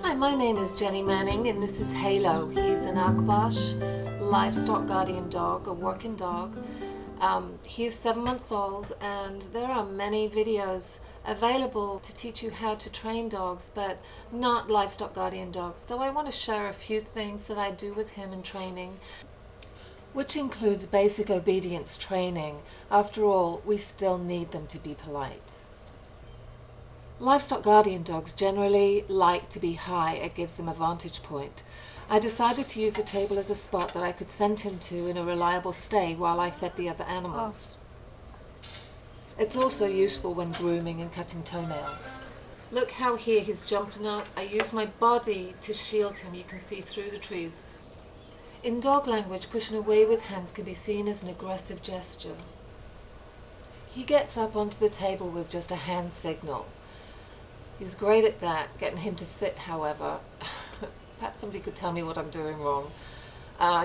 Hi, my name is Jenny Manning and this is Halo. He's an Akbash livestock guardian dog, a working dog. He's 7 months old, and there are many videos available to teach you how to train dogs, but not livestock guardian dogs. So I want to share a few things that I do with him in training, which includes basic obedience training. After all, we still need them to be polite. Livestock guardian dogs generally like to be high. It gives them a vantage point. I decided to use the table as a spot that I could send him to in a reliable stay while I fed the other animals. It's also useful when grooming and cutting toenails. Look how here he's jumping up. I use my body to shield him. You can see through the trees. In dog language, pushing away with hands can be seen as an aggressive gesture. He gets up onto the table with just a hand signal. He's great at that. Getting him to sit, however, perhaps somebody could tell me what I'm doing wrong.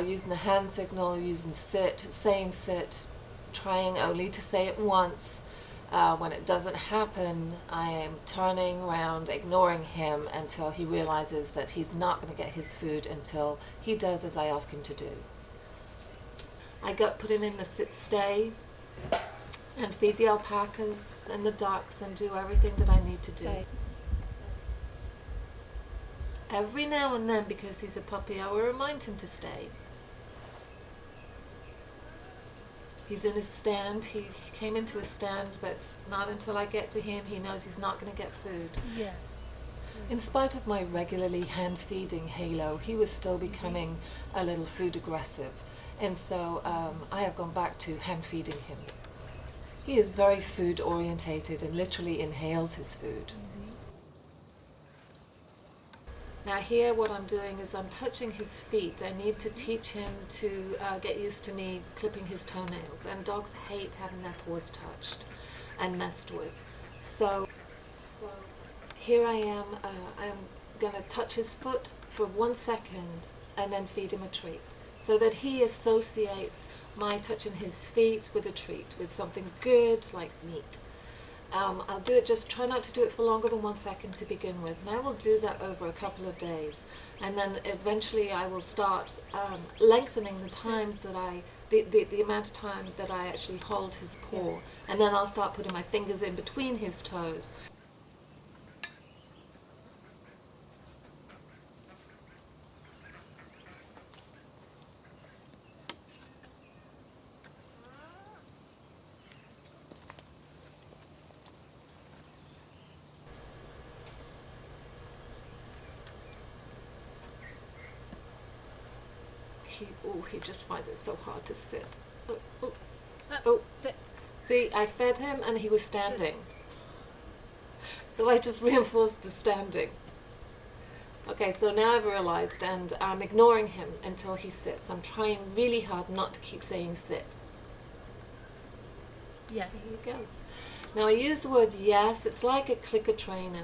Using the hand signal, using sit, saying sit, trying only to say it once. When it doesn't happen, I am turning around, ignoring him until he realizes that he's not going to get his food until he does as I ask him to do. I put him in the sit stay and feed the alpacas and the ducks and do everything that I need to do. Every now and then, because he's a puppy, I will remind him to stay. He's in his stand. He came into a stand, but not until I get to him. He knows he's not going to get food. Yes. In spite of my regularly hand feeding Halo, he was still becoming a little food aggressive, and so I have gone back to hand feeding him. He is very food orientated and literally inhales his food. Now here what I'm doing is I'm touching his feet. I need to teach him to get used to me clipping his toenails, and dogs hate having their paws touched and messed with. So here I am going to touch his foot for 1 second and then feed him a treat, so that he associates my touching his feet with a treat, with something good like meat. I'll do it, just try not to do it for longer than 1 second to begin with, and I will do that over a couple of days, and then eventually I will start lengthening the times that the amount of time that I actually hold his paw. Yes. And then I'll start putting my fingers in between his toes. He just finds it so hard to sit. Sit. See, I fed him and he was standing. So I just reinforced the standing. Okay, so now I've realized, and I'm ignoring him until he sits. I'm trying really hard not to keep saying sit. Yes. There you go. Now I use the word yes. It's like a clicker trainer.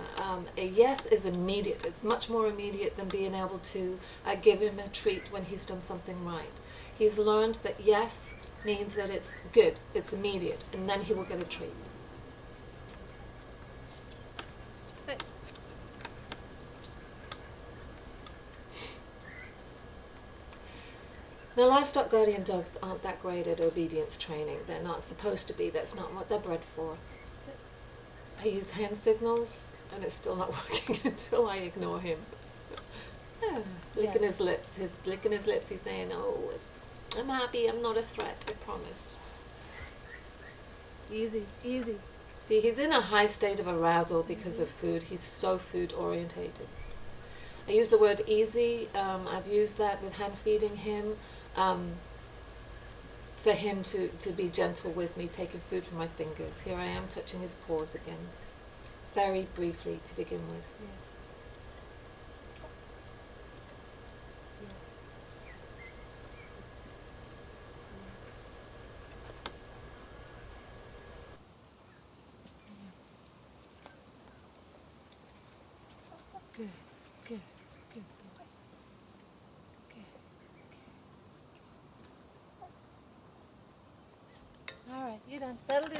A yes is immediate. It's much more immediate than being able to give him a treat when he's done something right. He's learned that yes means that it's good, it's immediate, and then he will get a treat. Now, livestock guardian dogs aren't that great at obedience training. They're not supposed to be. That's not what they're bred for. I use hand signals, and it's still not working until I ignore him. Licking his lips. He's licking his lips. He's saying, "Oh, I'm happy. I'm not a threat. I promise." Easy, easy. See, he's in a high state of arousal because of food. He's so food orientated. I use the word easy. I've used that with hand feeding him, for him to be gentle with me, taking food from my fingers. Here I am touching his paws again, very briefly to begin with. Yes. Good, good, good boy. Good, right, you're done. That'll do.